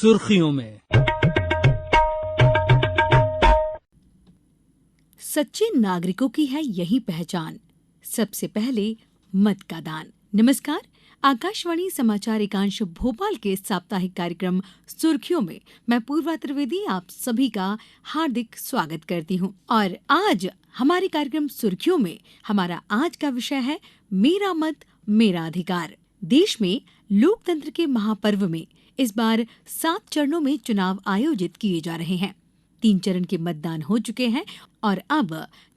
सुर्खियों में। सच्चे नागरिकों की है यही पहचान, सबसे पहले मत का दान। नमस्कार, आकाशवाणी समाचार एकांश भोपाल के साप्ताहिक कार्यक्रम सुर्खियों में मैं पूर्वा त्रिवेदी आप सभी का हार्दिक स्वागत करती हूं। और आज हमारे कार्यक्रम सुर्खियों में हमारा आज का विषय है मेरा मत मेरा अधिकार। देश में लोकतंत्र के महापर्व में इस बार 7 चरणों में चुनाव आयोजित किए जा रहे हैं। 3 चरण के मतदान हो चुके हैं और अब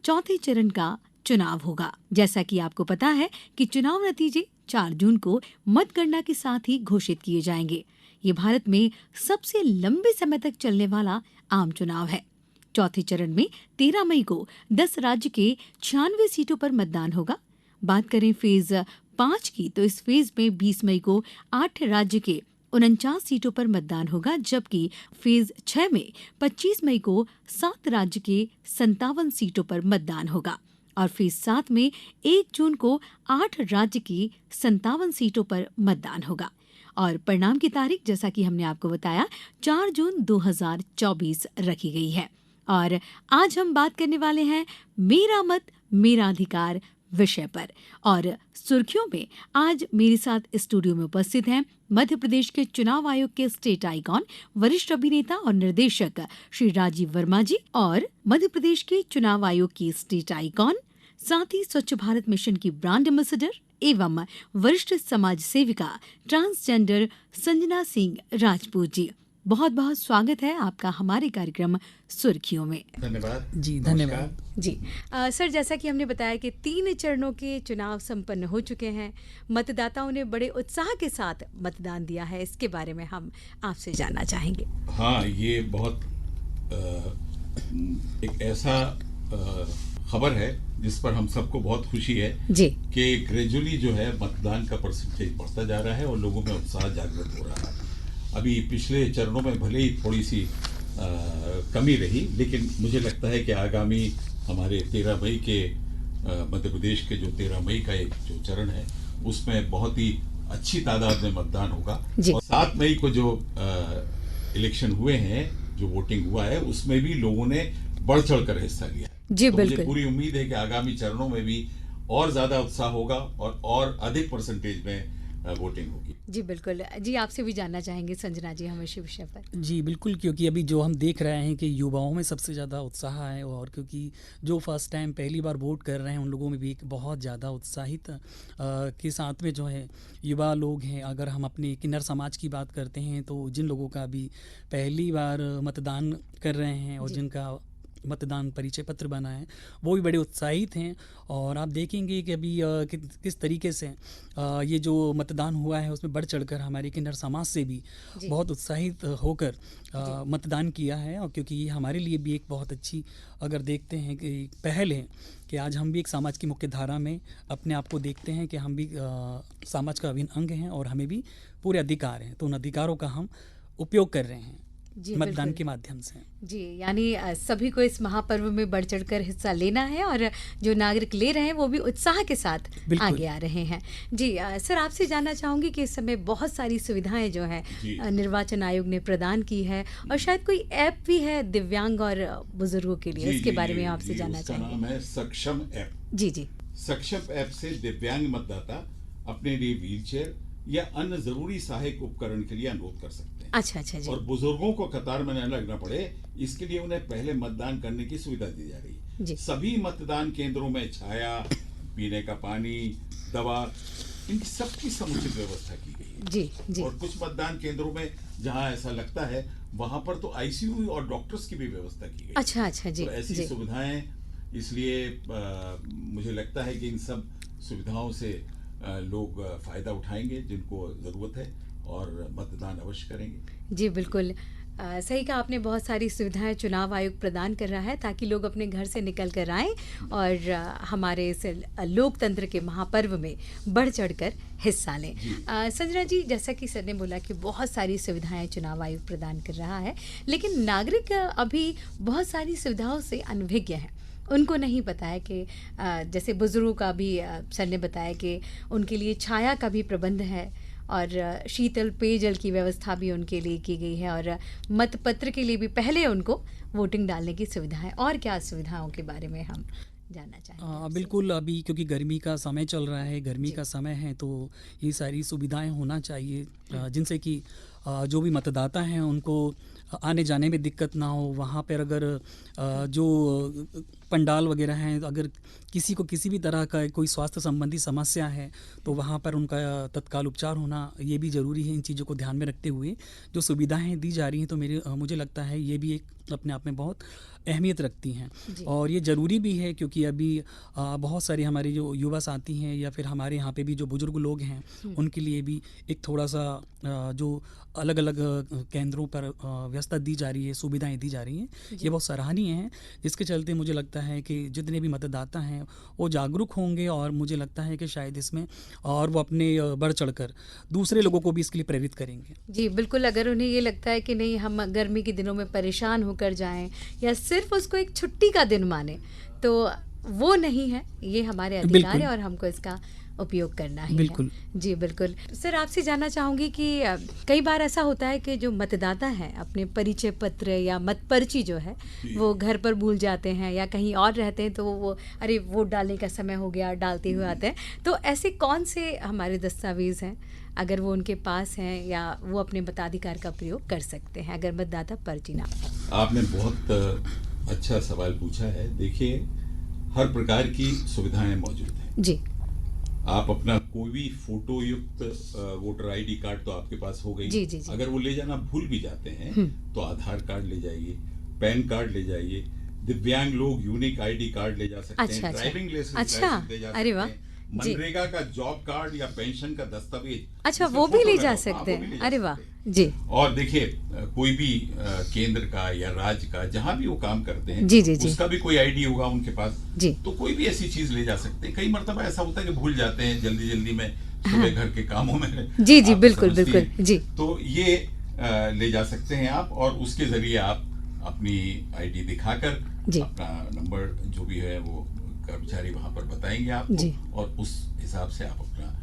चौथे चरण का चुनाव होगा। जैसा कि आपको पता है कि चुनाव नतीजे 4 जून को मतगणना के साथ ही घोषित किए जाएंगे। ये भारत में सबसे लंबे समय तक चलने वाला आम चुनाव है। चौथे चरण में 13 मई को 10 राज्य के 96 सीटों पर मतदान होगा। बात करें फेज 5 की तो इस फेज में 20 मई को 8 राज्य के 49 सीटों पर मतदान होगा, जबकि फेज 6 में 25 मई को 7 राज्य के 57 सीटों पर मतदान होगा और फेज 7 में 1 जून को 8 राज्य की 57 सीटों पर मतदान होगा। और परिणाम की तारीख जैसा कि हमने आपको बताया 4 जून 2024 रखी गई है। और आज हम बात करने वाले हैं मेरा मत मेरा अधिकार विषय पर। और सुर्खियों में आज मेरे साथ स्टूडियो में उपस्थित हैं मध्य प्रदेश के चुनाव आयोग के स्टेट आइकॉन, वरिष्ठ अभिनेता और निर्देशक श्री राजीव वर्मा जी और मध्य प्रदेश के चुनाव आयोग की स्टेट आइकॉन, साथ ही स्वच्छ भारत मिशन की ब्रांड एम्बेसडर एवं वरिष्ठ समाज सेविका ट्रांसजेंडर संजना सिंह राजपूत जी। बहुत बहुत स्वागत है आपका हमारे कार्यक्रम सुर्खियों में। धन्यवाद जी, धन्यवाद जी। सर, जैसा कि हमने बताया कि 3 चरणों के चुनाव संपन्न हो चुके हैं। मतदाताओं ने बड़े उत्साह के साथ मतदान दिया है। इसके बारे में हम आपसे जानना चाहेंगे। हाँ, ये बहुत एक ऐसा खबर है जिस पर हम सबको बहुत खुशी है जी कि ग्रेजुअली जो है मतदान का परसेंटेज बढ़ता जा रहा है और लोगों में उत्साह जागृत हो रहा है। अभी पिछले चरणों में भले ही थोड़ी सी कमी रही, लेकिन मुझे लगता है कि आगामी हमारे 13 मई के मध्य प्रदेश के जो 13 मई का एक जो चरण है उसमें बहुत ही अच्छी तादाद में मतदान होगा। और 7 मई को जो इलेक्शन हुए हैं, जो वोटिंग हुआ है, उसमें भी लोगों ने बढ़ चढ़ कर हिस्सा लिया। जी, तो बिल्कुल। मुझे पूरी उम्मीद है कि आगामी चरणों में भी और ज्यादा उत्साह होगा और अधिक परसेंटेज में वोटिंग होगी। जी बिल्कुल। जी, आपसे भी जानना चाहेंगे संजना जी हम इसी विषय पर। जी बिल्कुल, क्योंकि अभी जो हम देख रहे हैं कि युवाओं में सबसे ज़्यादा उत्साह है और क्योंकि जो फर्स्ट टाइम पहली बार वोट कर रहे हैं उन लोगों में भी एक बहुत ज़्यादा उत्साहित के साथ में जो है युवा लोग हैं। अगर हम अपने किन्नर समाज की बात करते हैं तो जिन लोगों का अभी पहली बार मतदान कर रहे हैं और जिनका मतदान परिचय पत्र बना है वो भी बड़े उत्साहित हैं। और आप देखेंगे कि अभी किस तरीके से ये जो मतदान हुआ है उसमें बढ़ चढ़कर हमारे किन्नर समाज से भी बहुत उत्साहित होकर मतदान किया है। और क्योंकि ये हमारे लिए भी एक बहुत अच्छी अगर देखते हैं कि पहल है कि आज हम भी एक समाज की मुख्य धारा में अपने आप को देखते हैं कि हम भी समाज का अभिन्न अंग हैं और हमें भी पूरे अधिकार हैं, तो उन अधिकारों का हम उपयोग कर रहे हैं मतदान के माध्यम से। जी, यानी सभी को इस महापर्व में बढ़ चढ़कर हिस्सा लेना है और जो नागरिक ले रहे हैं वो भी उत्साह के साथ आगे आ रहे हैं। जी सर, आपसे जानना चाहूंगी कि इस समय बहुत सारी सुविधाएं जो है निर्वाचन आयोग ने प्रदान की है और शायद कोई ऐप भी है दिव्यांग और बुजुर्गों के लिए, इसके बारे में आपसे जानना चाहेंगे। नाम है सक्षम ऐप। जी जी। सक्षम ऐप से दिव्यांग मतदाता अपने लिए व्हीलचेयर या अन्य जरूरी सहायक उपकरण के लिए अनुरोध कर सकते हैं। अच्छा जी। और बुजुर्गों को कतार में न लगना पड़े, इसके लिए उन्हें पहले मतदान करने की सुविधा दी जा रही है। जी। सभी मतदान केंद्रों में छाया, पीने का पानी, दवा, इन सबकी समुचित व्यवस्था की गई है। जी। और कुछ मतदान केंद्रों में जहां ऐसा लगता है वहां पर तो आईसीयू और डॉक्टर्स की भी व्यवस्था की गई। अच्छा जी। तो ऐसी सुविधाएं, इसलिए मुझे लगता है कि इन सब सुविधाओं से लोग फायदा उठाएंगे जिनको जरूरत है और मतदान अवश्य करेंगे। जी बिल्कुल, सही कहा आपने। बहुत सारी सुविधाएं चुनाव आयोग प्रदान कर रहा है ताकि लोग अपने घर से निकल कर आएँ और हमारे इस लोकतंत्र के महापर्व में बढ़ चढ़कर हिस्सा लें। संजना जी, जैसा कि सर ने बोला कि बहुत सारी सुविधाएं चुनाव आयोग प्रदान कर रहा है, लेकिन नागरिक अभी बहुत सारी सुविधाओं से अनभिज्ञ हैं। उनको नहीं पता है कि जैसे बुजुर्गों का भी सर ने बताया कि उनके लिए छाया का भी प्रबंध है और शीतल पेयजल की व्यवस्था भी उनके लिए की गई है और मतपत्र के लिए भी पहले उनको वोटिंग डालने की सुविधा है। और क्या सुविधाओं के बारे में हम जानना चाहेंगे आपसे? बिल्कुल, अभी क्योंकि गर्मी का समय चल रहा है, गर्मी जी। का समय है, तो ये सारी सुविधाएं होना चाहिए जिनसे कि जो भी मतदाता हैं उनको आने जाने में दिक्कत ना हो। वहाँ पर अगर जो पंडाल वगैरह हैं, अगर किसी को किसी भी तरह का कोई स्वास्थ्य संबंधी समस्या है तो वहाँ पर उनका तत्काल उपचार होना ये भी ज़रूरी है। इन चीज़ों को ध्यान में रखते हुए जो सुविधाएं दी जा रही हैं, तो मुझे लगता है ये भी एक अपने आप में बहुत अहमियत रखती हैं और ये ज़रूरी भी है, क्योंकि अभी बहुत सारी हमारी जो युवा साथी हैं या फिर हमारे यहाँ पे भी जो बुज़ुर्ग लोग हैं उनके लिए भी एक थोड़ा सा जो अलग अलग केंद्रों पर व्यवस्था दी जा रही है, सुविधाएं दी जा रही हैं, ये बहुत सराहनीय है। जिसके चलते मुझे लगता है कि जितने भी मतदाता हैं वो जागरूक होंगे और मुझे लगता है कि शायद इसमें और वो अपने बढ़ चढ़कर दूसरे लोगों को भी इसके लिए प्रेरित करेंगे। जी बिल्कुल, अगर उन्हें ये लगता है कि नहीं हम गर्मी के दिनों में परेशान होकर जाएं या सिर्फ उसको एक छुट्टी का दिन माने, तो वो नहीं है, ये हमारे अधिकार है और हमको इसका उपयोग करना ही बिल्कुल है। जी बिल्कुल। सर, आपसे जानना चाहूँगी कि कई बार ऐसा होता है कि जो मतदाता हैं अपने परिचय पत्र या मतपर्ची जो है वो घर पर भूल जाते हैं या कहीं और रहते हैं, तो वो अरे वोट डालने का समय हो गया, डालते हुए आते हैं। तो ऐसे कौन से हमारे दस्तावेज़ हैं अगर वो उनके पास हैं या वो अपने मताधिकार का प्रयोग कर सकते हैं अगर मतदाता पर्ची ना हो? आपने बहुत अच्छा सवाल पूछा है। देखिए, हर प्रकार की सुविधाएं मौजूद हैं जी। आप अपना कोई भी फोटो युक्त वोटर आईडी कार्ड तो आपके पास हो गई। जी, जी, जी। अगर वो ले जाना भूल भी जाते हैं तो आधार कार्ड ले जाइए, पैन कार्ड ले जाइए, दिव्यांग लोग यूनिक आईडी कार्ड ले जा सकते हैं, अच्छा, ड्राइविंग अच्छा। लाइसेंस अच्छा, ले जा अरे सकते वाह। हैं, जी। मनरेगा का जॉब कार्ड या पेंशन का दस्तावेज, अच्छा, जिसमें वो भी फोटो ले लगा जा हो, सकते वो भी ले हैं। जा अरे वाह। सकते हैं। जी और देखिए, कोई भी केंद्र का या राज्य का जहां भी वो काम करते हैं, जी, जी, जी। उसका भी कोई आईडी होगा उनके पास, जी। तो कोई भी ऐसी चीज ले जा सकते हैं। कई मर्तबा ऐसा होता है कि भूल जाते हैं जल्दी जल्दी में सुबह घर के कामों में। जी जी आप बिल्कुल समझती बिल्कुल। हैं। जी तो ये ले जा सकते हैं आप, और उसके जरिए आप अपनी आईडी दिखाकर जी। अपना नंबर जो भी है वो कर्मचारी वहां पर बताएंगे आपको, जी। और उस हिसाब से आप अपना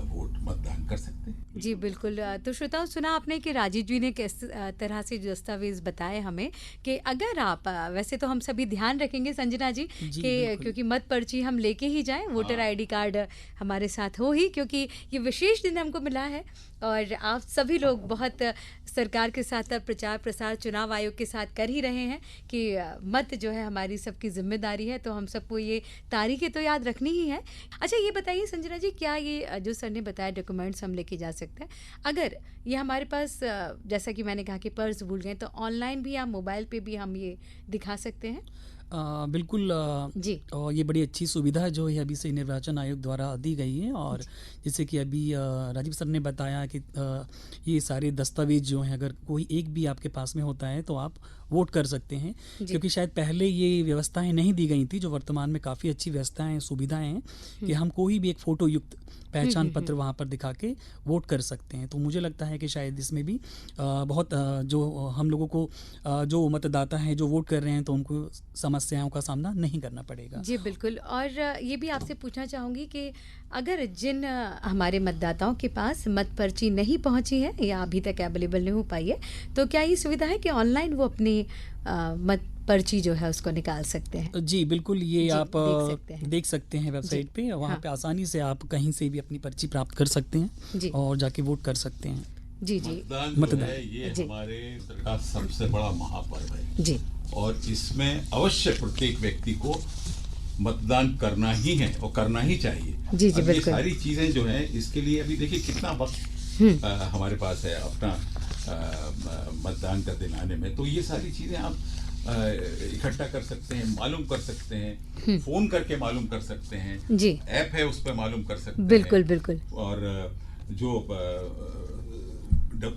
वोट मतदान कर सकते हैं। जी बिल्कुल। तो श्रोताओं, सुना आपने कि राजीव जी ने किस तरह से दस्तावेज बताए हमें कि अगर आप वैसे तो हम सभी ध्यान रखेंगे संजना जी जी, कि बिल्कुल। क्योंकि मत पर्ची हम लेके ही जाएं, वोटर हाँ। आईडी कार्ड हमारे साथ हो ही, क्योंकि ये विशेष दिन हमको मिला है और आप सभी लोग बहुत सरकार के साथ प्रचार प्रसार चुनाव आयोग के साथ कर ही रहे हैं कि मत जो है हमारी सबकी जिम्मेदारी है, तो हम सबको ये तारीखें तो याद रखनी ही है। अच्छा, ये बताइए संजना जी, क्या ये जो सर ने बताया डॉक्यूमेंट्स हम लेके जा सकते हैं? अगर ये हमारे पास जैसा कि मैंने कहा कि पर्स भूल गए, तो ऑनलाइन भी या मोबाइल पे भी हम ये दिखा सकते हैं? बिल्कुल जी। और ये बड़ी अच्छी सुविधा जो है अभी से निर्वाचन आयोग द्वारा दी गई है। और जैसे कि अभी राजीव सर ने बताया कि ये सारे दस्तावेज जो हैं अगर कोई एक भी आपके पास में होता है तो आप वोट कर सकते हैं, क्योंकि शायद पहले ये व्यवस्थाएं नहीं दी गई थी, जो वर्तमान में काफ़ी अच्छी व्यवस्थाएं सुविधाएं हैं कि हम कोई भी एक फ़ोटो युक्त पहचान पत्र वहाँ पर दिखा के वोट कर सकते हैं। तो मुझे लगता है कि शायद इसमें भी बहुत जो हम लोगों को जो मतदाता हैं जो वोट कर रहे हैं तो उनको समस्याओं का सामना नहीं करना पड़ेगा। जी बिल्कुल। और ये भी आपसे पूछना चाहूँगी कि अगर जिन हमारे मतदाताओं के पास मत पर्ची नहीं पहुँची है या अभी तक अवेलेबल नहीं हो पाई है, तो क्या ये सुविधा है कि ऑनलाइन वो अपनी मत पर्ची जो है उसको निकाल सकते हैं? जी बिल्कुल, ये जी, आप देख सकते हैं। वेबसाइट पे, वहाँ हाँ। पे आसानी से आप कहीं से भी अपनी पर्ची प्राप्त कर सकते हैं जी। और जाके वोट कर सकते हैं। जी जी मतदान जो है ये जी। हमारे का सबसे बड़ा महापर्व है, जी और इसमें अवश्य प्रत्येक व्यक्ति को मतदान करना ही है और करना ही चाहिए। जी जी अब ये बिल्कुल। सारी चीजें जो हैं इसके लिए अभी देखिए कितना वक्त हमारे पास है अपना मतदान का दिन आने में, तो ये सारी चीजें आप इकट्ठा कर सकते हैं, मालूम कर सकते हैं, फोन करके मालूम कर सकते हैं, जी ऐप है उस पर मालूम कर सकते बिल्कुल हैं, बिल्कुल। और जो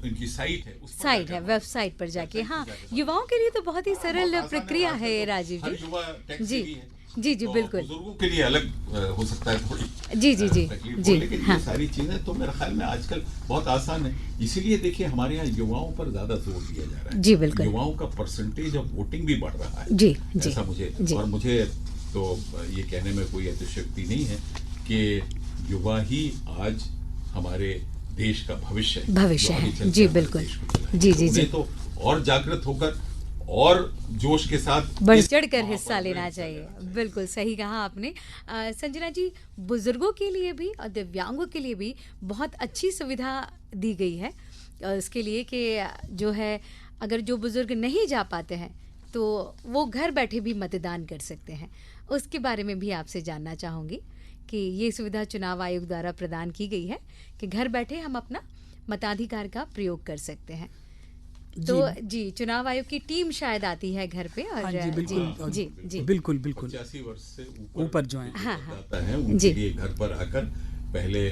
इनकी साइट है उस पर साइट जाकर है, वेबसाइट पर जाके। वेबसाइट पर हाँ, जाके युवाओं के लिए तो बहुत ही सरल बहुत आसान प्रक्रिया आजकल है ये तो राजीव हर जी। युवा टैक्सी जी भी है। जी जी तो बिल्कुल। बुजुर्गों के लिए अलग हो सकता है थोड़ी जी जी जी तकलीफ हो, जी लेकिन हाँ। ये सारी चीजें तो मेरे ख्याल में आजकल बहुत आसान है। इसीलिए देखिए हमारे यहाँ युवाओं पर ज्यादा जोर दिया जा रहा है। जी बिल्कुल। युवाओं का परसेंटेज ऑफ वोटिंग भी बढ़ रहा है। जी जी ऐसा मुझे जी। और मुझे तो ये कहने में कोई अतिशयोक्ति नहीं है कि युवा ही आज हमारे देश का भविष्य है, भविष्य जो आगे है। चल के जी, हमारे बिल्कुल। देश को चलाएगा। जी, जी, उन्हें जी। तो और जागृत होकर और जोश के साथ बढ़ इस चढ़ कर महापर्व हिस्सा में लेना हिस्सा चाहिए। लेना चाहिए। बिल्कुल सही कहा आपने। संजना जी, बुजुर्गों के लिए भी और दिव्यांगों के लिए भी बहुत अच्छी सुविधा दी गई है इसके लिए कि जो है, अगर जो बुजुर्ग नहीं जा पाते हैं तो वो घर बैठे भी मतदान कर सकते हैं। उसके बारे में भी आपसे जानना चाहूँगी कि ये सुविधा चुनाव आयोग द्वारा प्रदान की गई है कि घर बैठे हम अपना मताधिकार का प्रयोग कर सकते हैं। तो जी। जी, चुनाव आयोग की टीम शायद आती है घर पे और हाँ जी, बिल्कुल। जी, जी। बिल्कुल, बिल्कुल। 85 वर्ष से ऊपर ऊपर जो हैं। हाँ, हाँ। मतदाता है, उनके जी। लिए घर पर आकर पहले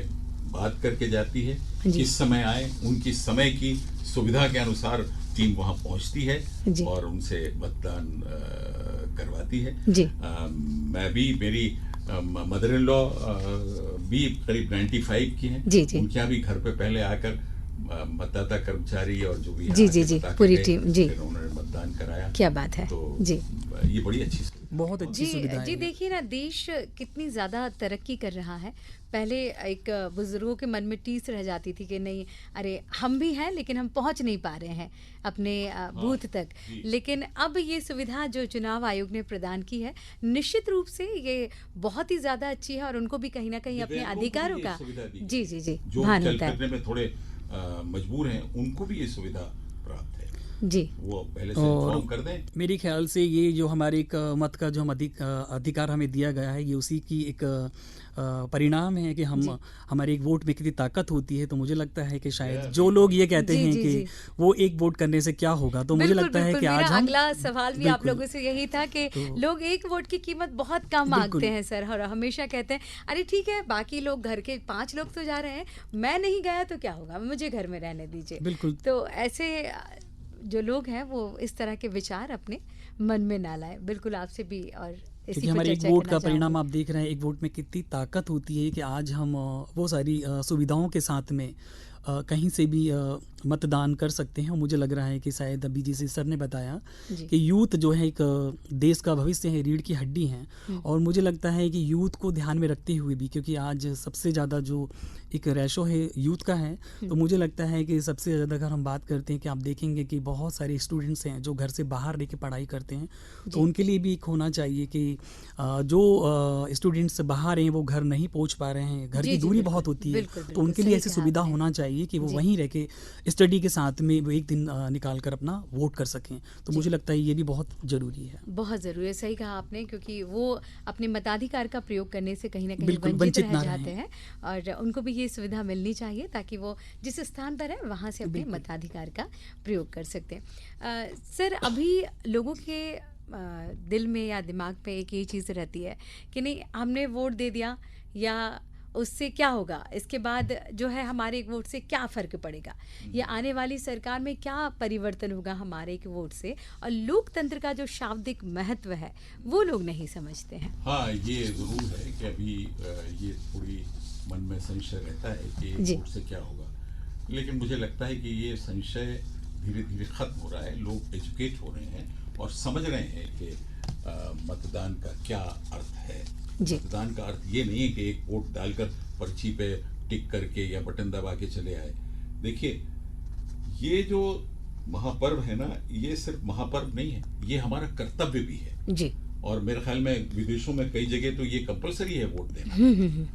बात करके जाती है, जी। किस समय आए, उनकी समय की सुविधा के अनुसार टीम वहां पहुंचती है जी। और उनसे मतदान करवाती है। जी। मैं भी, मेरी मदर इन लॉ भी करीब 95 की हैं। जी, जी। उनके यहाँ भी घर पे पहले आकर मतदाता कर्मचारी और जो भी जी, आके जी, जी, बता के पूरी गए, टीम, जी। फिर उन्होंने मतदान कराया। क्या बात है। तो जी। ये बड़ी अच्छी सुविधा है। बहुत अच्छी जी, सुविधा जी, है। देखिए ना, देश कितनी ज़्यादा तरक्की कर रहा है। पहले एक बुजुर्गों के मन में टीस रह जाती थी कि नहीं, अरे हम भी हैं लेकिन हम पहुंच नहीं पा रहे हैं अपने बूथ तक। जी। लेकिन अब ये सुविधा जो चुनाव आयोग ने प्रदान की है, निश्चित रूप से ये बहुत ही ज़्यादा अच्छी है और उनको भी कहीं ना कहीं अपने दिव्यांगों को भी अधिकारों ये का सुविधा दी जी, जी, जी, जो भान चल होता है। फिरने में थोड़े मजबूर हैं, उनको भी ये सुविधा प्राप्त है। जी। वो पहले से और इन्फॉर्म कर दें। मेरे ख्याल से ये जो हमारे एक मत का जो हम अधिकार हमें दिया गया है, ये उसी की एक परिणाम है कि हम जी। हमारे एक वोट में कितनी ताकत होती है। तो मुझे लगता है कि शायद Yeah, जो लोग ये कहते जी, हैं जी, कि जी। वो एक वोट करने से क्या होगा, तो मुझे बिल्कुल, लगता है बिल्कुल। कि मेरा आज हम अगला सवाल भी आप बिल्कुल। लोगों से यही था कि तो- लोग एक वोट की कीमत बहुत कम बिल्कुल। मांगते हैं सर, और हमेशा कहते हैं अरे ठीक है, बाकी लोग, घर के 5 लोग तो जा रहे हैं, मैं नहीं गया तो क्या होगा, मुझे घर में रहने दीजिए। बिल्कुल। तो ऐसे जो लोग हैं वो इस तरह के विचार अपने मन में ना लाएं। बिल्कुल, आपसे भी और इसी क्योंकि पर हमारे एक चर्चा वोट करना का परिणाम चाहूंगी। आप देख रहे हैं, एक वोट में कितनी ताकत होती है कि आज हम वो सारी सुविधाओं के साथ में कहीं से भी मतदान कर सकते हैं। और मुझे लग रहा है कि शायद अभी जैसे सर ने बताया जी। कि यूथ जो है एक देश का भविष्य है, रीढ़ की हड्डी हैं। और मुझे लगता है कि यूथ को ध्यान में रखते हुए भी, क्योंकि आज सबसे ज़्यादा जो एक रेशो है यूथ का है, तो मुझे लगता है कि सबसे ज़्यादा अगर हम बात करते हैं कि आप देखेंगे कि बहुत सारे स्टूडेंट्स हैं जो घर से बाहर रह के पढ़ाई करते हैं, तो उनके लिए भी एक होना चाहिए कि जो स्टूडेंट्स बाहर हैं वो घर नहीं पहुंच पा रहे हैं, घर जी, की जी, दूरी बिल्कुल, बहुत होती है, बिल्कुल, तो बिल्कुल, उनके लिए सही ऐसी कहा सुविधा आपने। होना चाहिए कि वो जी। वहीं रह के स्टडी के साथ में वो एक दिन निकाल कर अपना वोट कर सकें। तो मुझे लगता है ये भी बहुत ज़रूरी है। बहुत ज़रूरी है, सही कहा आपने, क्योंकि वो अपने मताधिकार का प्रयोग करने से कहीं ना कहीं बिल्कुल, वंचित वंचित रह ना जाते रहें। हैं और उनको भी ये सुविधा मिलनी चाहिए ताकि वो जिस स्थान पर है वहाँ से अपने बिल्कुल। मताधिकार का प्रयोग कर सकते हैं। सर, अभी लोगों के दिल में या दिमाग पे एक ये चीज़ रहती है कि नहीं, हमने वोट दे दिया, या उससे क्या होगा, इसके बाद जो है हमारे एक वोट से क्या फ़र्क पड़ेगा, या आने वाली सरकार में क्या परिवर्तन होगा हमारे एक वोट से, और लोकतंत्र का जो शाब्दिक महत्व है वो लोग नहीं समझते हैं। हाँ, ये जरूर है कि अभी ये थोड़ी मन में संशय रहता है कि जी। वोट से क्या होगा, लेकिन मुझे लगता है कि ये संशय धीरे धीरे खत्म हो रहा है। लोग एजुकेट हो रहे हैं और समझ रहे हैं कि मतदान का क्या अर्थ है। जी। मतदान का अर्थ ये नहीं है कि एक वोट डालकर पर्ची पे टिक करके या बटन दबा के चले आए। देखिए, ये जो महापर्व है ना, ये सिर्फ महापर्व नहीं है, ये हमारा कर्तव्य भी है। जी। और मेरे ख्याल में विदेशों में कई जगह तो ये कंपलसरी है वोट देना।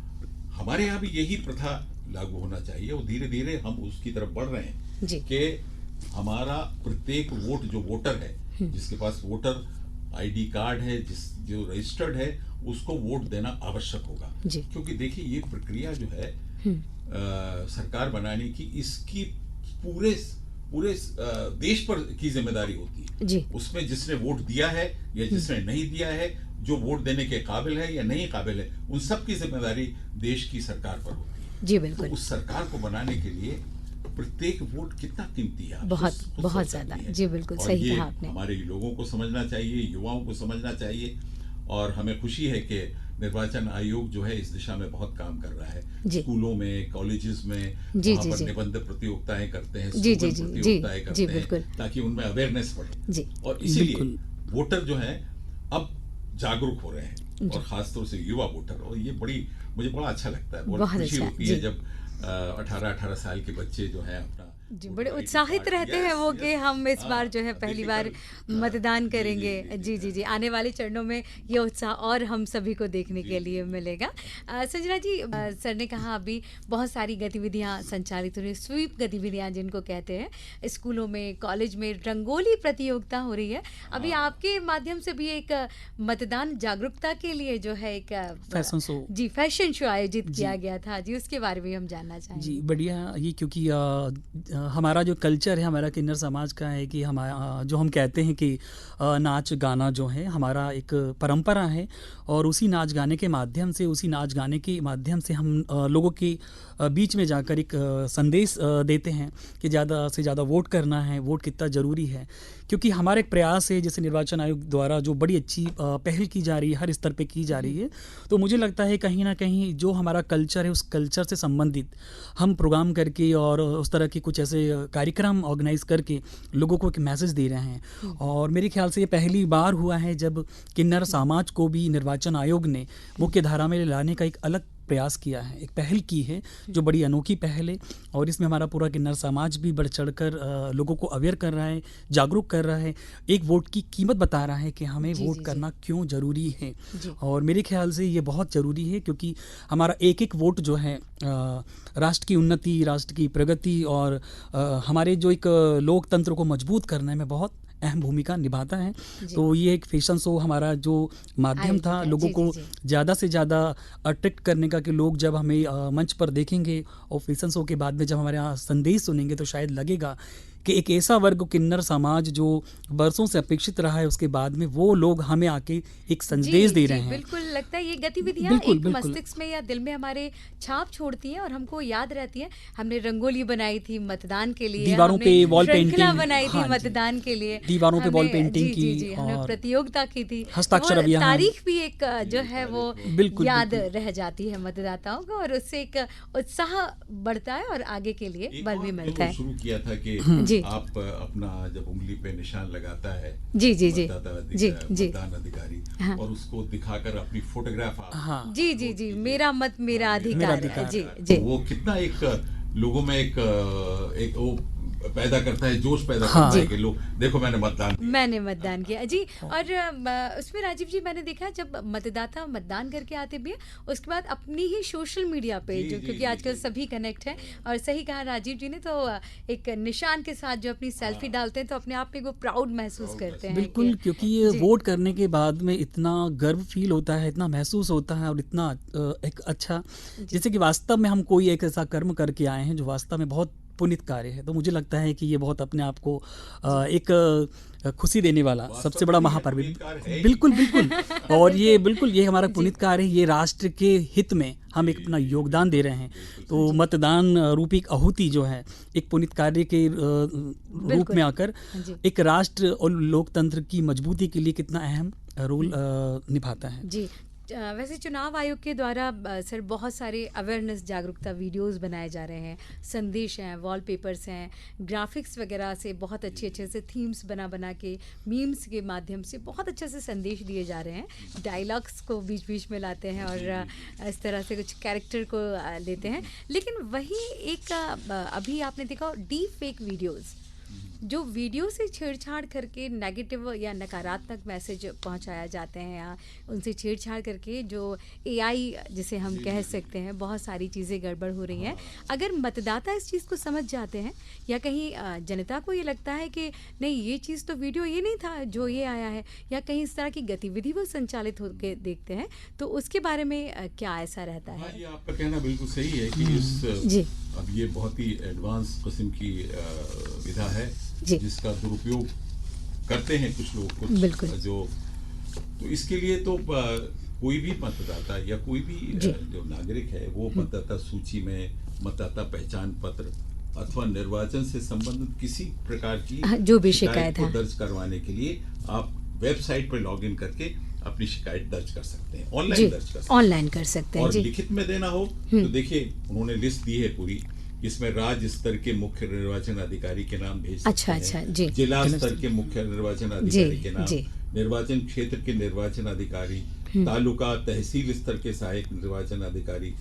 हमारे यहाँ भी यही प्रथा लागू होना चाहिए और धीरे धीरे हम उसकी तरफ बढ़ रहे हैं जी। कि हमारा प्रत्येक वोट, जो वोटर है, जिसके पास वोटर आईडी कार्ड है, जो रजिस्टर्ड है, उसको वोट देना आवश्यक होगा। जी। क्योंकि देखिए, ये प्रक्रिया जो है सरकार बनाने की, इसकी पूरे पूरे देश पर की जिम्मेदारी होती है। जी। उसमें जिसने वोट दिया है या जिसने नहीं दिया है, जो वोट देने के काबिल है या नहीं काबिल है, उन सब की जिम्मेदारी देश की सरकार पर होती है। जी, तो बिल्कुल। उस सरकार को बनाने के लिए प्रत्येक वोट कितना कीमती है, आप बहुत खुद बहुत सोच ज़्यादा। सकती हैं। जी, बिल्कुल और सही ये कहा आपने। हमारे लोगों को समझना चाहिए, युवाओं को समझना चाहिए। और हमें खुशी है कि निर्वाचन आयोग जो है इस दिशा में बहुत काम कर रहा है। जी। स्कूलों में, कॉलेजेस में जी, वहाँ जी, पर जी। निबंध प्रतियोगिताएं करते हैं, जी, जी, स्लोगन जी, प्रतियोगिताएं जी, करते जी, हैं, बिल्कुल। ताकि उनमें अवेयरनेस बढ़े। जी। और इसीलिए बिल्कुल। वोटर जो है अब जागरूक हो रहे हैं, और खासतौर से युवा वोटर। और ये मुझे बड़ा अच्छा लगता है, बहुत बहुत खुशी अच्छा, होती है जी। जब 18-18 साल के बच्चे जो हैं अपना जी, वोटर बड़े आईडी उत्साहित कार्ड, रहते हैं यस, वो कि यस, हम इस हाँ, बार जो है अब पहली देखिए बार कल, मतदान जी, करेंगे। जी, जी, जी, जी, आने वाले चरणों में ये उत्साह और हम सभी को देखने जी, के जी, लिए जी। मिलेगा। संजना जी, सर ने कहा अभी बहुत सारी गतिविधियाँ संचालित हो रही हैं, स्वीप गतिविधियाँ जिनको कहते हैं, स्कूलों में, कॉलेज में रंगोली प्रतियोगिता हो रही है। अभी हाँ, आपके माध्यम से भी एक मतदान जागरूकता के लिए जो है एक फैशन शो। जी, फैशन शो आयोजित किया जी। गया था। जी, उसके बारे में हम जानना जी, चाहेंगे। बढ़िया। ये क्योंकि हमारा जो कल्चर है, हमारा किन्नर समाज का है कि जो हम कहते हैं कि नाच गाना जो है हमारा एक परंपरा है, और उसी नाच गाने के माध्यम से, उसी नाच गाने के माध्यम से हम लोगों के बीच में जाकर एक संदेश देते हैं कि ज़्यादा से ज़्यादा वोट करना है, वोट कितना ज़रूरी है। क्योंकि हमारा एक प्रयास है, जैसे निर्वाचन आयोग द्वारा जो बड़ी अच्छी पहल की जा रही है, हर स्तर पे की जा रही है, तो मुझे लगता है कहीं ना कहीं जो हमारा कल्चर है, उस कल्चर से संबंधित हम प्रोग्राम करके और उस तरह के कुछ ऐसे कार्यक्रम ऑर्गेनाइज करके लोगों को एक मैसेज दे रहे हैं। और मेरे ख्याल से ये पहली बार हुआ है जब किन्नर समाज को भी निर्वाचन आयोग ने मुख्य धारा में लाने का एक अलग प्रयास किया है, एक पहल की है जो बड़ी अनोखी पहल है। और इसमें हमारा पूरा किन्नर समाज भी बढ़ चढ़कर लोगों को अवेयर कर रहा है, जागरूक कर रहा है, एक वोट की कीमत बता रहा है कि हमें जी, वोट जी, जी। करना क्यों ज़रूरी है। जी। और मेरे ख्याल से ये बहुत ज़रूरी है, क्योंकि हमारा एक एक वोट जो है राष्ट्र की उन्नति, राष्ट्र की प्रगति और हमारे जो एक लोकतंत्र को मजबूत करने में बहुत अहम भूमिका निभाता है। जी। तो ये एक फैशन शो हमारा जो माध्यम आयोजित था है। लोगों जी, को जी, जी। ज़्यादा से ज़्यादा अट्रैक्ट करने का, कि लोग जब हमें मंच पर देखेंगे और फैशन शो के बाद में जब हमारे यहाँ संदेश सुनेंगे, तो शायद लगेगा कि एक ऐसा वर्ग किन्नर समाज जो बरसों से अपेक्षित रहा है, उसके बाद में वो लोग हमें आके एक संदेश दे रहे हैं। बिल्कुल लगता है ये गतिविधियाँ बिल्कुल, एक बिल्कुल। मस्तिष्क में या दिल में हमारे छाप छोड़ती हैं और हमको याद रहती है। हमने रंगोली बनाई थी मतदान के लिए, दीवारों हमने पे वॉल श्रृंखला पेंटिंग, बनाई थी हाँ जी, मतदान के लिए, दीवारों पे वॉल हमने पेंटिंग जी, की, जी, जी, हमने और प्रतियोगिता की थी। तो हस्ताक्षर वो अभियान। तारीख भी एक जो है वो बिल्कुल, याद बिल्कुल। रह जाती है मतदाताओं को, और उससे एक उत्साह बढ़ता है और आगे के लिए एक बल और भी जो मिलता है। शुरू किया था कि जी। आप अपना जब उंगली पे निशान लगाता है जी, जी, जी। जी, जी। मतदान अधिकारी, हाँ। और उसको दिखाकर अपनी फोटोग्राफ आप हाँ। जी, जी, जी, मेरा मत मेरा हाँ, अधिकार। अधिकार। जी, तो जी। वो कितना एक लोगों में एक वो पैदा करता है, जोश पैदा हाँ। करता है जी। कि लोग देखो मैंने मतदान किया। मैंने मतदान किया जी। और उसमें राजीव जी मैंने देखा जब मतदाता मतदान करके आते भी हैं, उसके बाद अपनी ही सोशल मीडिया पे जी, जो, जी, क्योंकि जी, आजकल जी। सभी कनेक्ट हैं, और सही कहा राजीव जी ने, तो एक निशान के साथ जो अपनी सेल्फी डालते हैं, तो अपने आप में वो प्राउड महसूस Proud करते हैं बिल्कुल, कि क्योंकि ये जी। वोट करने के बाद में इतना गर्व फील होता है, इतना महसूस होता है, और इतना एक अच्छा, जैसे कि वास्तव में हम कोई एक ऐसा कर्म करके आए हैं जो वास्तव में बहुत पुनित कार्य है। तो मुझे लगता है कि ये बहुत अपने आप को एक खुशी देने वाला वास्तव सबसे में बड़ा ये महापर्व पुनीत कार्य है ही। बिल्कुल, बिल्कुल। और ये बिल्कुल ये हमारा जी। पुनीत कार्य है, ये राष्ट्र के हित में हम एक अपना योगदान दे रहे हैं। तो मतदान रूपी एक आहुति जो है, एक पुनीत कार्य के रूप बिल्कुल। में आकर जी। एक राष्ट्र और लोकतंत्र की मजबूती के लिए कितना अहम रोल निभाता है। जी। वैसे चुनाव आयोग के द्वारा सर बहुत सारे अवेयरनेस जागरूकता वीडियोस बनाए जा रहे हैं, संदेश हैं, वॉलपेपर्स हैं, ग्राफिक्स वगैरह से बहुत अच्छे अच्छे से थीम्स बना के, मीम्स के माध्यम से बहुत अच्छे से संदेश दिए जा रहे हैं, डायलॉग्स को बीच बीच में लाते हैं और इस तरह से कुछ कैरेक्टर को लेते हैं। लेकिन वही एक अभी आपने देखा डीप फेक वीडियोज़, जो वीडियो से छेड़छाड़ करके नेगेटिव या नकारात्मक मैसेज पहुंचाया जाते हैं, या उनसे छेड़छाड़ करके जो एआई जिसे हम कह सकते हैं, बहुत सारी चीज़ें गड़बड़ हो रही हैं। अगर मतदाता इस चीज़ को समझ जाते हैं, या कहीं जनता को ये लगता है कि नहीं ये चीज़ तो वीडियो ये नहीं था जो ये आया है, या कहीं इस तरह की गतिविधि वो संचालित होकर देखते हैं, तो उसके बारे में क्या ऐसा रहता हाँ, है? ये आपका कहना बिल्कुल सही है कि जी। अब ये बहुत ही एडवांस किस्म की विधा है जी। जिसका दुरुपयोग करते हैं कुछ लोग, कुछ बिल्कुल। जो, तो इसके लिए तो कोई भी मतदाता या कोई भी जी। जो नागरिक है वो मतदाता सूची में मतदाता पहचान पत्र अथवा निर्वाचन से संबंधित किसी प्रकार की हाँ, जो भी शिकायत को है। दर्ज करवाने के लिए आप वेबसाइट पर लॉगिन करके अपनी शिकायत दर्ज कर सकते हैं, जी, ऑनलाइन दर्ज कर सकते हैं। ऑनलाइन कर सकते हैं। और जी। लिखित में देना हो तो देखिए उन्होंने लिस्ट दी है पूरी, इसमें राज्य स्तर के मुख्य निर्वाचन अधिकारी के नाम भेज सकते अच्छा, हैं, अच्छा, जी। जिला स्तर के मुख्य निर्वाचन अधिकारी के नाम, जी। निर्वाचन क्षेत्र के निर्वाचन अधिकारी, तालुका तहसील स्तर के सहायक निर्वाचन अधिकारी,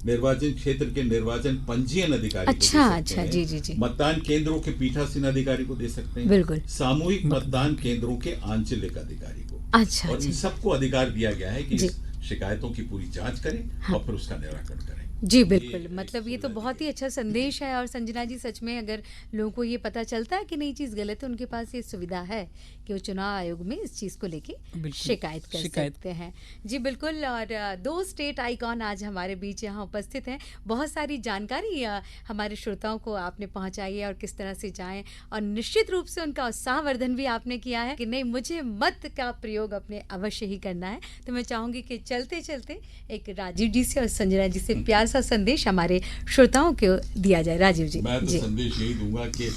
निर्वाचन क्षेत्र के निर्वाचन पंजीयन अधिकारी को दे अच्छा सकते अच्छा, हैं। जी जी जी, मतदान केंद्रों के पीठासीन अधिकारी को दे सकते हैं। बिल्कुल। सामूहिक मतदान केंद्रों के आंचलिक अधिकारी को। अच्छा और इन अच्छा, सबको अधिकार दिया गया है कि जी। इस शिकायतों की पूरी जांच करें और फिर उसका निराकरण करें। जी बिल्कुल, ये मतलब ये तो सुविधा बहुत दी ही अच्छा संदेश है। और संजना जी, सच में अगर लोगों को ये पता चलता है कि नई चीज़ गलत है, उनके पास ये सुविधा है कि वो चुनाव आयोग में इस चीज़ को लेके बिल्कुल, शिकायत कर शिकायत सकते हैं। जी बिल्कुल। और दो स्टेट आइकॉन आज हमारे बीच यहाँ उपस्थित हैं। बहुत सारी जानकारी हमारे श्रोताओं को आपने पहुँचाई है और किस तरह से जाएँ, और निश्चित रूप से उनका उत्साहवर्धन भी आपने किया है कि नहीं, मुझे मत का प्रयोग अपने अवश्य ही करना है। तो मैं चाहूँगी कि चलते चलते एक राजीव जी से और संजना जी से प्यार सा संदेश हमारे श्रोताओं को दिया जाए। राजीव जी। मैं तो जी संदेश यही दूंगा कि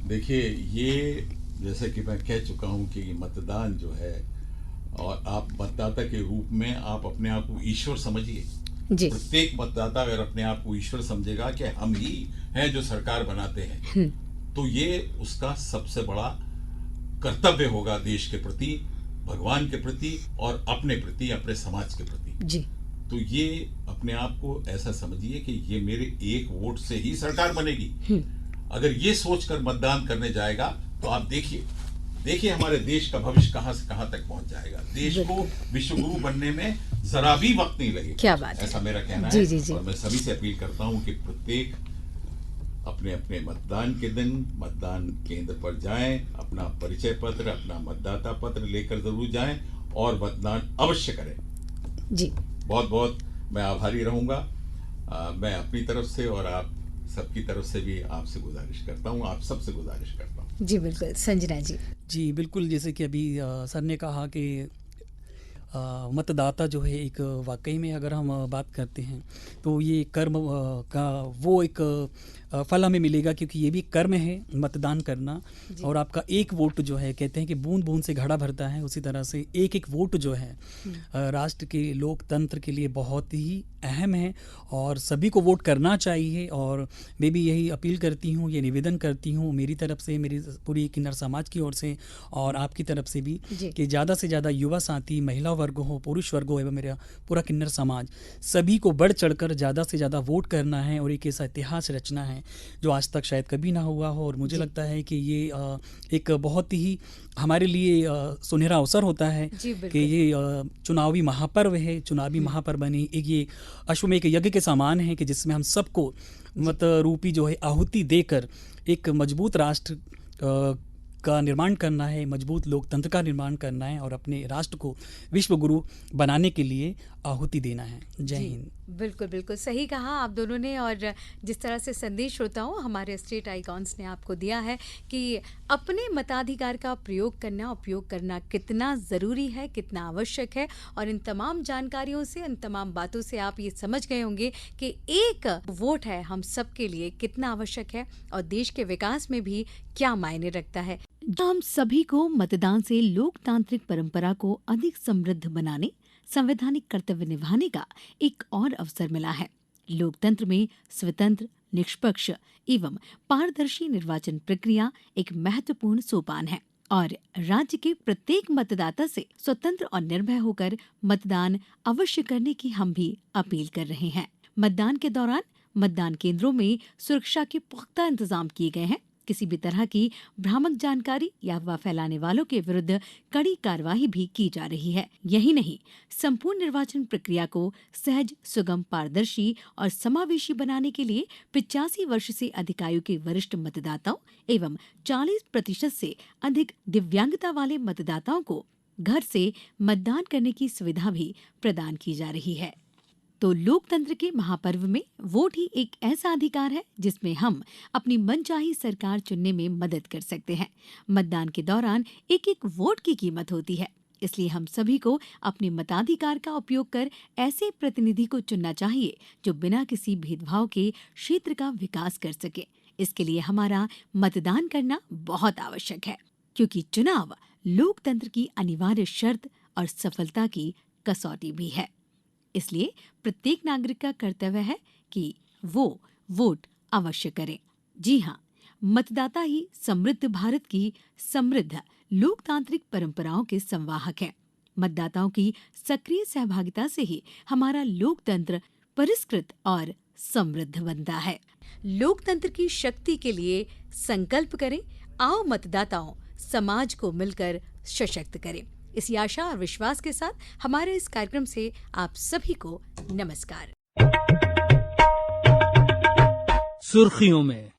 देखिए, ये जैसे कि मैं कह चुका हूं कि ये मतदान जो है, और आप मतदाता के रूप में आप अपने आप को ईश्वर समझिए। जी, प्रत्येक मतदाता अगर अपने आप को ईश्वर समझेगा कि हम ही हैं जो सरकार बनाते हैं, तो ये उसका सबसे बड़ा कर्तव्य होगा देश के प्रति, भगवान के प्रति और अपने प्रति, अपने समाज के प्रति। जी, तो ये अपने आप को ऐसा समझिए कि ये मेरे एक वोट से ही सरकार बनेगी। अगर ये सोचकर मतदान करने जाएगा तो आप देखिए हमारे देश का भविष्य कहां से कहां तक पहुंच जाएगा। देश को विश्व गुरु बनने में जरा भी वक्त नहीं लगेगा। क्या बात है। ऐसा मेरा कहना जी, है। जी, जी। और मैं सभी से अपील करता हूं कि प्रत्येक अपने अपने मतदान के दिन मतदान केंद्र पर जाएं, अपना परिचय पत्र, अपना मतदाता पत्र लेकर जरूर जाएं और मतदान अवश्य करें। जी, बहुत बहुत मैं आभारी रहूंगा। मैं अपनी तरफ से और आप सबकी तरफ से भी आपसे गुजारिश करता हूं, आप सबसे गुजारिश करता हूं। जी बिल्कुल। संजना जी। जी बिल्कुल, जैसे कि अभी सर ने कहा कि मतदाता जो है एक वाकई में अगर हम बात करते हैं तो ये कर्म का वो एक फल हमें मिलेगा, क्योंकि ये भी कर्म है मतदान करना। जी। और आपका एक वोट जो है, कहते हैं कि बूंद बूंद से घड़ा भरता है, उसी तरह से एक एक वोट जो है राष्ट्र के लोकतंत्र के लिए बहुत ही अहम है और सभी को वोट करना चाहिए। और मैं भी यही अपील करती हूँ, ये निवेदन करती हूँ मेरी तरफ से, मेरी पूरी किन्नर समाज की ओर से और आपकी तरफ से भी, जी। कि ज़्यादा से ज़्यादा युवा साथी, महिला वर्ग हो, पुरुष वर्ग हो, एवं मेरा पूरा किन्नर समाज, सभी को बढ़ चढ़कर ज़्यादा से ज़्यादा वोट करना है और एक ऐसा इतिहास रचना है जो आज तक शायद कभी ना हुआ हो। और मुझे जी। लगता है कि ये एक बहुत ही हमारे लिए सुनहरा अवसर होता है जी, कि बिल्कुल। ये चुनावी महापर्व है, चुनावी महापर्व बनी एक ये अश्वमेध यज्ञ के समान है कि जिसमें हम सबको मत रूपी जो है आहुति देकर एक मजबूत राष्ट्र का निर्माण करना है, मजबूत लोकतंत्र का निर्माण करना है और अपने राष्ट्र को विश्व गुरु बनाने के लिए आहुति देना है। जय जी, हिंद। बिल्कुल बिल्कुल सही कहा आप दोनों ने। और जिस तरह से संदेश श्रोताओं हमारे स्टेट आइकॉन्स ने आपको दिया है कि अपने मताधिकार का प्रयोग करना, उपयोग करना कितना ज़रूरी है, कितना आवश्यक है। और इन तमाम जानकारियों से, इन तमाम बातों से आप ये समझ गए होंगे कि एक वोट है हम सबके लिए कितना आवश्यक है और देश के विकास में भी क्या मायने रखता है। हम सभी को मतदान से लोकतांत्रिक परंपरा को अधिक समृद्ध बनाने, संवैधानिक कर्तव्य निभाने का एक और अवसर मिला है। लोकतंत्र में स्वतंत्र, निष्पक्ष एवं पारदर्शी निर्वाचन प्रक्रिया एक महत्वपूर्ण सोपान है और राज्य के प्रत्येक मतदाता से स्वतंत्र और निर्भय होकर मतदान अवश्य करने की हम भी अपील कर रहे हैं। मतदान के दौरान मतदान केंद्रों में सुरक्षा के पुख्ता इंतजाम किए गए हैं। किसी भी तरह की भ्रामक जानकारी या अफवाह फैलाने वालों के विरुद्ध कड़ी कार्रवाई भी की जा रही है। यही नहीं, संपूर्ण निर्वाचन प्रक्रिया को सहज, सुगम, पारदर्शी और समावेशी बनाने के लिए 85 वर्ष से अधिक आयु के वरिष्ठ मतदाताओं एवं 40% से अधिक दिव्यांगता वाले मतदाताओं को घर से मतदान करने की सुविधा भी प्रदान की जा रही है। तो लोकतंत्र के महापर्व में वोट ही एक ऐसा अधिकार है जिसमें हम अपनी मनचाही सरकार चुनने में मदद कर सकते हैं। मतदान के दौरान एक एक वोट की कीमत होती है, इसलिए हम सभी को अपने मताधिकार का उपयोग कर ऐसे प्रतिनिधि को चुनना चाहिए जो बिना किसी भेदभाव के क्षेत्र का विकास कर सके। इसके लिए हमारा मतदान करना बहुत आवश्यक है, क्योंकि चुनाव लोकतंत्र की अनिवार्य शर्त और सफलता की कसौटी भी है। इसलिए प्रत्येक नागरिक का कर्तव्य है कि वो वोट अवश्य करें। जी हाँ, मतदाता ही समृद्ध भारत की समृद्ध लोकतांत्रिक परंपराओं के संवाहक हैं। मतदाताओं की सक्रिय सहभागिता से ही हमारा लोकतंत्र परिष्कृत और समृद्ध बनता है। लोकतंत्र की शक्ति के लिए संकल्प करें। आओ मतदाताओं, समाज को मिलकर सशक्त करें। इसी आशा और विश्वास के साथ हमारे इस कार्यक्रम से आप सभी को नमस्कार। सुर्खियों में